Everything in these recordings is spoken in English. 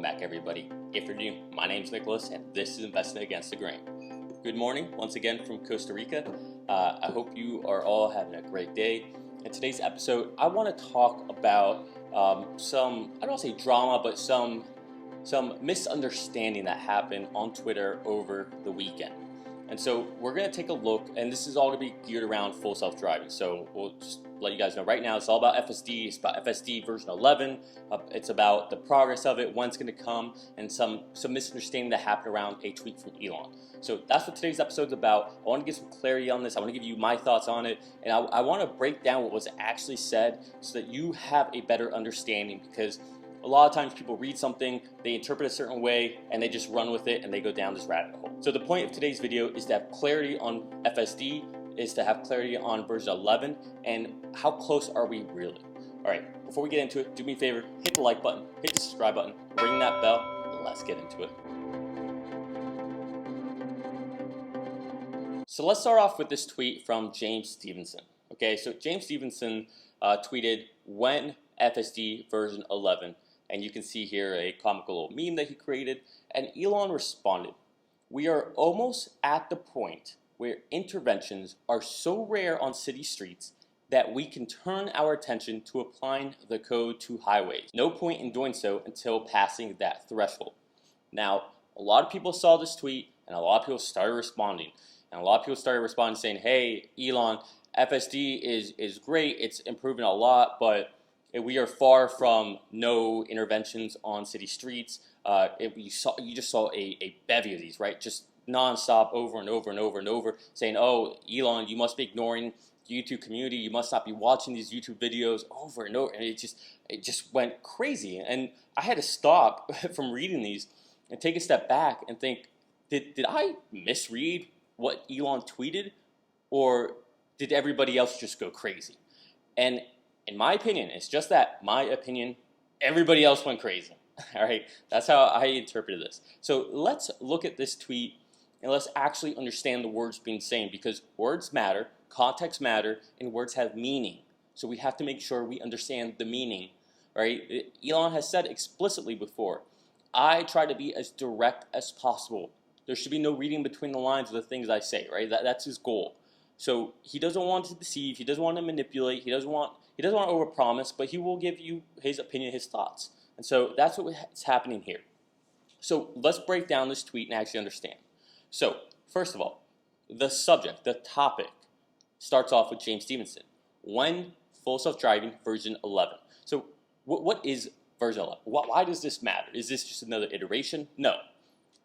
back, everybody. If you're new, my name's Nicholas, and this is Investing Against the Grain. Good morning, once again from Costa Rica. I hope you are all having a great day. In today's episode, I want to talk about some, I don't want to say drama, but some misunderstanding that happened on Twitter over the weekend. And so we're going to take a look, and this is all going to be geared around full self-driving. So we'll just let you guys know right now, it's all about FSD. It's about FSD version 11. It's about the progress of it, when it's going to come, and some misunderstanding that happened around a tweet from Elon. So that's what today's episode is about. I want to get some clarity on this. I want to give you my thoughts on it, and I want to break down what was actually said so that you have a better understanding, because a lot of times people read something, they interpret a certain way, and they just run with it and they go down this rabbit hole. So the point of today's video is to have clarity on FSD, is to have clarity on version 11, and how close are we really? Alright, before we get into it, do me a favor, hit the like button, hit the subscribe button, ring that bell, and let's get into it. So let's start off with this tweet from James Stevenson. Okay, so James Stevenson tweeted, when FSD version 11, and you can see here a comical little meme that he created, and Elon responded, "We are almost at the point where interventions are so rare on city streets that we can turn our attention to applying the code to highways. No point in doing so until passing that threshold." Now, a lot of people saw this tweet, and a lot of people started responding. And a lot of people started responding saying, hey, Elon, FSD is great, it's improving a lot, but we are far from no interventions on city streets. You just saw a bevy of these, right? Just nonstop, over and over and over and over, saying, oh, Elon, you must be ignoring the YouTube community. You must not be watching these YouTube videos over and over. And it just went crazy. And I had to stop from reading these and take a step back and think, did I misread what Elon tweeted, or did everybody else just go crazy? And in my opinion, it's just that, my opinion, everybody else went crazy. All right, that's how I interpreted this. So let's look at this tweet and let's actually understand the words being said, because words matter, context matter, and words have meaning. So we have to make sure we understand the meaning. Right? Elon has said explicitly before, I try to be as direct as possible. There should be no reading between the lines of the things I say. Right? That's his goal. So he doesn't want to deceive. He doesn't want to manipulate. He doesn't want to overpromise, but he will give you his opinion, his thoughts. And so that's what's happening here. So let's break down this tweet and actually understand. So first of all, the subject, the topic, starts off with James Stevenson. When full self-driving version 11. So what is version 11? Why does this matter? Is this just another iteration? No.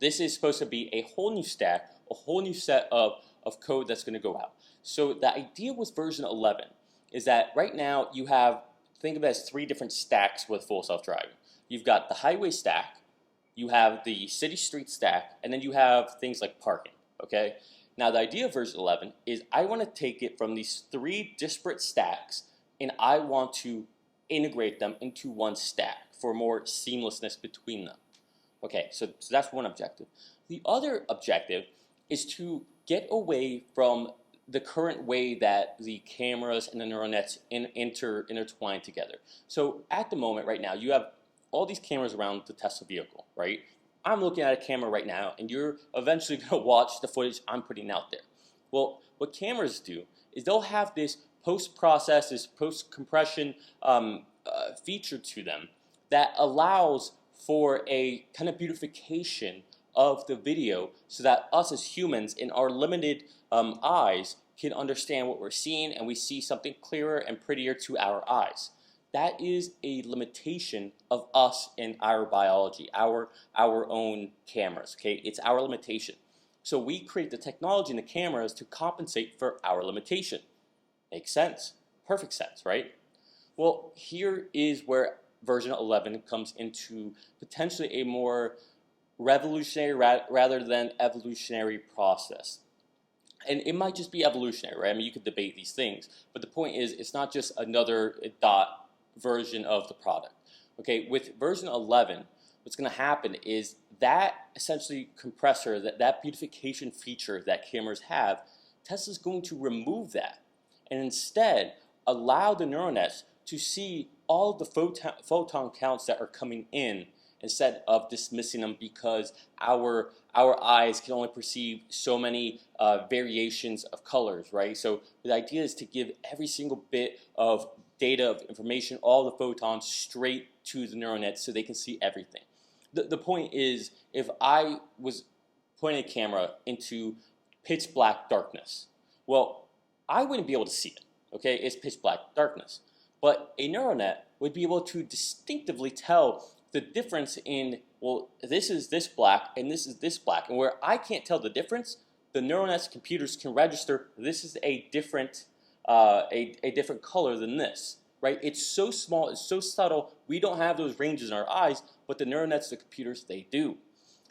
This is supposed to be a whole new stack, a whole new set of code that's going to go out. So the idea with version 11 is that right now you have, think of it as 3 different stacks with full self-driving. You've got the highway stack, you have the city street stack, and then you have things like parking, okay? Now the idea of version 11 is I want to take it from these 3 disparate stacks and I want to integrate them into one stack for more seamlessness between them. Okay, so that's one objective. The other objective is to get away from the current way that the cameras and the neural nets intertwine together. So at the moment right now, you have all these cameras around the Tesla vehicle, right? I'm looking at a camera right now, and you're eventually going to watch the footage I'm putting out there. Well, what cameras do is they'll have this post-process, this post-compression feature to them that allows for a kind of beautification of the video so that us as humans in our limited eyes can understand what we're seeing, and we see something clearer and prettier to our eyes. That is a limitation of us and our biology, our own cameras. Okay, it's our limitation. So we create the technology in the cameras to compensate for our limitation. Makes sense? Perfect sense, right? Well, here is where version 11 comes into potentially a more revolutionary rather than evolutionary process. And it might just be evolutionary, right? I mean, you could debate these things, but the point is, it's not just another dot version of the product. Okay, with version 11, what's going to happen is that essentially compressor, that beautification feature that cameras have, Tesla's going to remove that and instead allow the neural nets to see all the photon counts that are coming in instead of dismissing them because our eyes can only perceive so many variations of colors, right? So the idea is to give every single bit of data, of information, all the photons straight to the neural net so they can see everything. The point is, if I was pointing a camera into pitch black darkness, well, I wouldn't be able to see it. Okay, it's pitch black darkness, but a neural net would be able to distinctively tell the difference in, well, this is this black and this is this black, and where I can't tell the difference, the neural net's computers can register this is a different different color than this, right? It's so small, it's so subtle, we don't have those ranges in our eyes, but the neural nets, the computers, they do.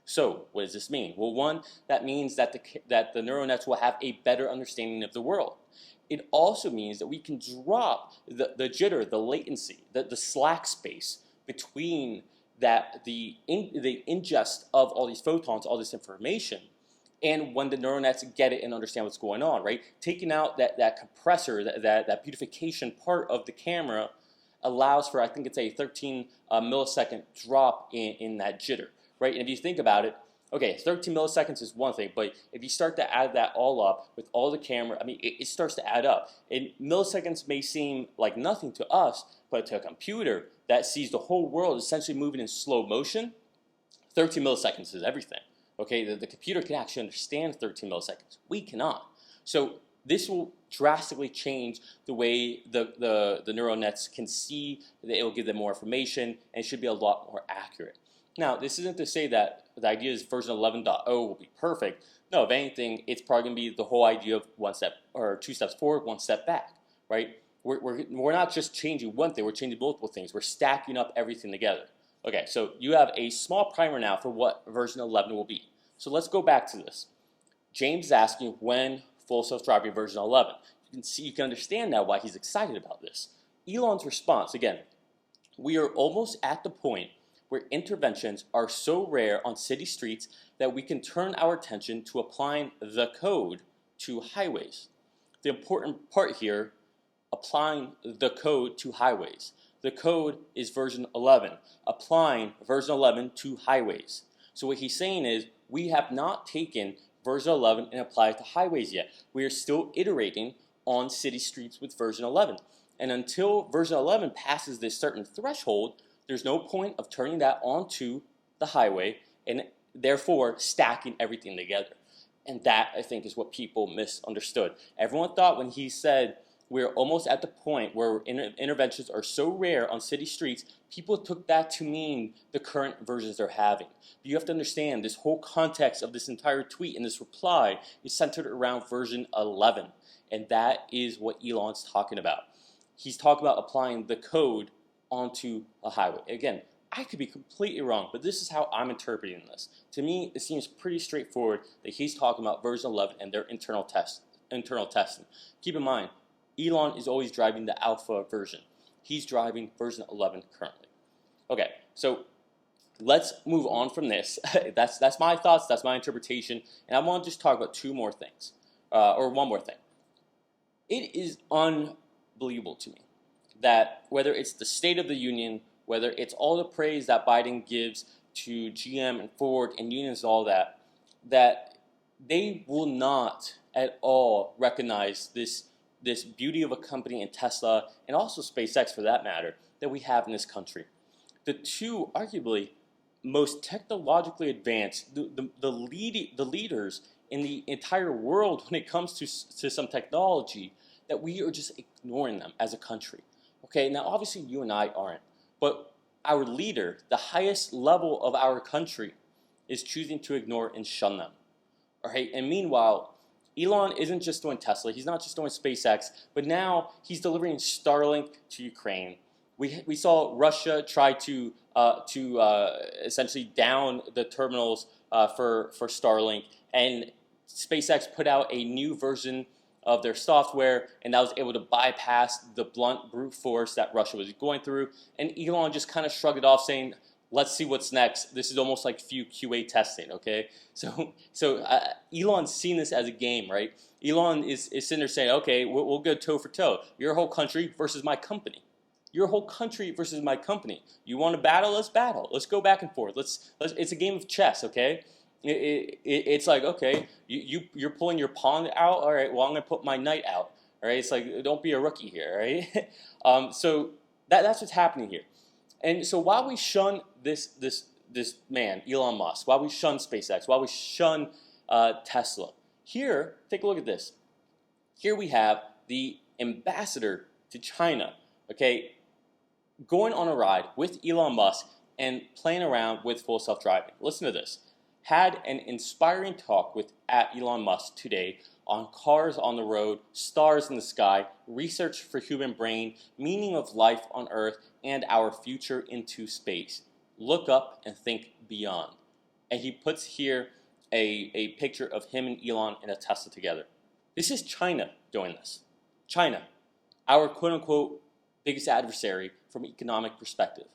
So what does this mean? Well, one, that means that the neural nets will have a better understanding of the world. It also means that we can drop the jitter, the latency, the slack space between the ingest of all these photons, all this information, and when the neural nets get it and understand what's going on, right? Taking out that compressor, that beautification part of the camera allows for, I think it's a 13 millisecond drop in that jitter, right? And if you think about it, okay, 13 milliseconds is one thing, but if you start to add that all up with all the camera, I mean, it starts to add up. And milliseconds may seem like nothing to us, but to a computer that sees the whole world essentially moving in slow motion, 13 milliseconds is everything. Okay, the computer can actually understand 13 milliseconds. We cannot. So this will drastically change the way the neural nets can see. It will give them more information, and it should be a lot more accurate. Now, this isn't to say that the idea is version 11.0 will be perfect. No, if anything, it's probably going to be the whole idea of one step or two steps forward, one step back, right? We're not just changing one thing, we're changing multiple things. We're stacking up everything together. Okay, so you have a small primer now for what version 11 will be. So let's go back to this. James is asking when full self-driving version 11. You can understand now why he's excited about this. Elon's response, again, we are almost at the point where interventions are so rare on city streets that we can turn our attention to applying the code to highways. The important part here, applying the code to highways. The code is version 11, applying version 11 to highways. So what he's saying is, we have not taken version 11 and applied it to highways yet. We are still iterating on city streets with version 11. And until version 11 passes this certain threshold, there's no point of turning that onto the highway and therefore stacking everything together. And that, I think, is what people misunderstood. Everyone thought when he said we're almost at the point where interventions are so rare on city streets, people took that to mean the current versions they're having. But you have to understand this whole context of this entire tweet and this reply is centered around version 11. And that is what Elon's talking about. He's talking about applying the code onto a highway. Again, I could be completely wrong, but this is how I'm interpreting this. To me, it seems pretty straightforward that he's talking about version 11 and their internal testing. Keep in mind, Elon is always driving the alpha version. He's driving version 11 currently. Okay, so let's move on from this. That's my thoughts, that's my interpretation, and I want to just talk about two more things, or one more thing. It is unbelievable to me that whether it's the State of the Union, whether it's all the praise that Biden gives to GM and Ford and unions and all that, that they will not at all recognize this beauty of a company in Tesla, and also SpaceX for that matter, that we have in this country. The two arguably most technologically advanced, the leaders in the entire world when it comes to some technology, that we are just ignoring them as a country. Okay, now obviously you and I aren't, but our leader, the highest level of our country, is choosing to ignore and shun them. All right, and meanwhile, Elon isn't just doing Tesla, he's not just doing SpaceX, but now he's delivering Starlink to Ukraine. We saw Russia try to essentially down the terminals for Starlink, and SpaceX put out a new version of their software, and that was able to bypass the blunt brute force that Russia was going through. And Elon just kind of shrugged it off, saying, let's see what's next. This is almost like few QA testing, okay? So Elon's seen this as a game, right? Elon is sitting there saying, okay, we'll go toe for toe. Your whole country versus my company. Your whole country versus my company. You want to battle? Let's battle. Let's go back and forth. Let's. It's a game of chess, okay? It's like, okay, you're pulling your pawn out. All right, well, I'm gonna put my knight out. All right, it's like, don't be a rookie here, right? So that's what's happening here. And so while we shun this man, Elon Musk, while we shun SpaceX, while we shun Tesla, here, take a look at this. Here we have the ambassador to China, okay, going on a ride with Elon Musk and playing around with full self-driving. Listen to this. Had an inspiring talk with Elon Musk today on cars on the road, stars in the sky, research for human brain, meaning of life on Earth, and our future into space. Look up and think beyond. And he puts here a picture of him and Elon in a Tesla together. This is China doing this. China, our quote-unquote biggest adversary from an economic perspective.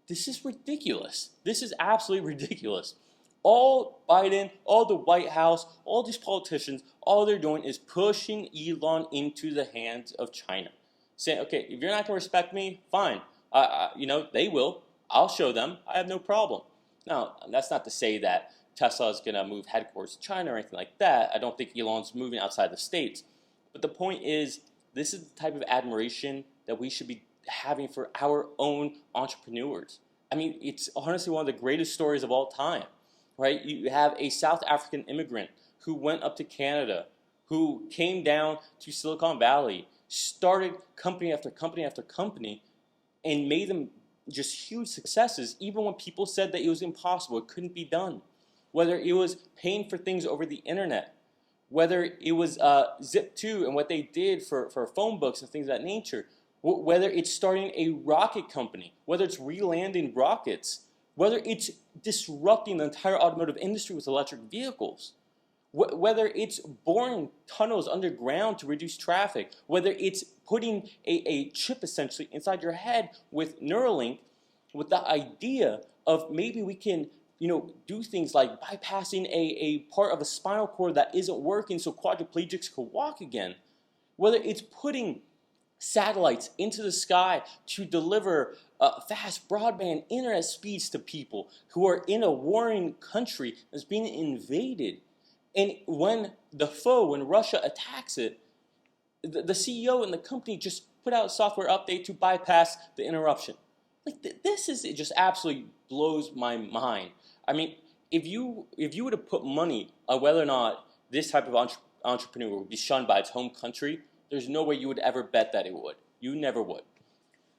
This is ridiculous. This is absolutely ridiculous. All Biden, all the White House, all these politicians, all they're doing is pushing Elon into the hands of China. Saying, okay, if you're not going to respect me, fine. They will. I'll show them. I have no problem. Now, that's not to say that Tesla is going to move headquarters to China or anything like that. I don't think Elon's moving outside the States. But the point is, this is the type of admiration that we should be having for our own entrepreneurs. I mean, it's honestly one of the greatest stories of all time, right? You have a South African immigrant who went up to Canada, who came down to Silicon Valley, started company after company after company, and made them just huge successes, even when people said that it was impossible, it couldn't be done. Whether it was paying for things over the internet, whether it was Zip2 and what they did for phone books and things of that nature, whether it's starting a rocket company, whether it's relanding rockets, whether it's disrupting the entire automotive industry with electric vehicles, whether it's boring tunnels underground to reduce traffic, whether it's putting a chip essentially inside your head with Neuralink, with the idea of maybe we can do things like bypassing a part of a spinal cord that isn't working so quadriplegics could walk again, whether it's putting satellites into the sky to deliver fast broadband internet speeds to people who are in a warring country that's being invaded. And when Russia attacks it, the CEO and the company just put out a software update to bypass the interruption. Like it just absolutely blows my mind. I mean, if you were to put money on whether or not this type of entrepreneur would be shunned by its home country, there's no way you would ever bet that it would. You never would.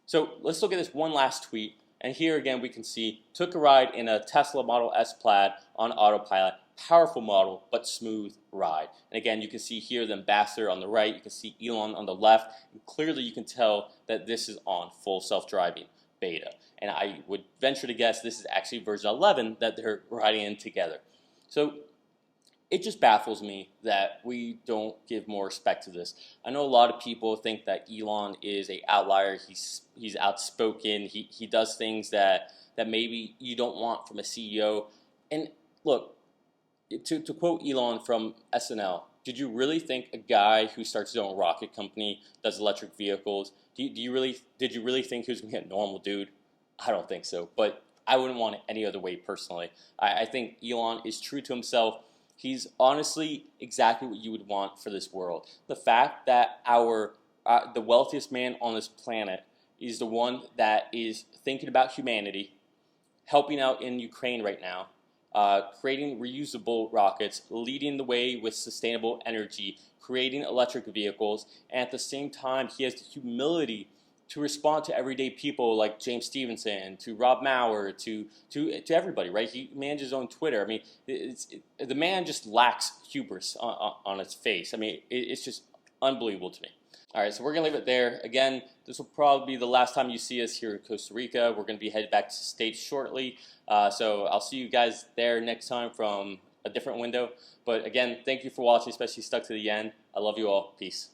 So let's look at this one last tweet. And here again we can see, took a ride in a Tesla Model S Plaid on autopilot. Powerful model, but smooth ride. And again, you can see here the ambassador on the right. You can see Elon on the left. And clearly you can tell that this is on full self-driving beta. And I would venture to guess this is actually version 11 that they're riding in together. So it just baffles me that we don't give more respect to this. I know a lot of people think that Elon is an outlier. He's outspoken. He does things that maybe you don't want from a CEO. And look, to quote Elon from SNL, did you really think a guy who starts his own rocket company, does electric vehicles, did you really think he was going to be a normal dude? I don't think so, but I wouldn't want it any other way personally. I think Elon is true to himself. He's honestly exactly what you would want for this world. The fact that the wealthiest man on this planet is the one that is thinking about humanity, helping out in Ukraine right now, creating reusable rockets, leading the way with sustainable energy, creating electric vehicles, and at the same time he has the humility to respond to everyday people like James Stevenson, to Rob Maurer, to everybody, right? He manages his own Twitter. I mean, the man just lacks hubris on his face. I mean, it's just unbelievable to me. All right, so we're going to leave it there. Again, this will probably be the last time you see us here in Costa Rica. We're going to be headed back to the States shortly. So I'll see you guys there next time from a different window. But again, thank you for watching, especially stuck to the end. I love you all. Peace.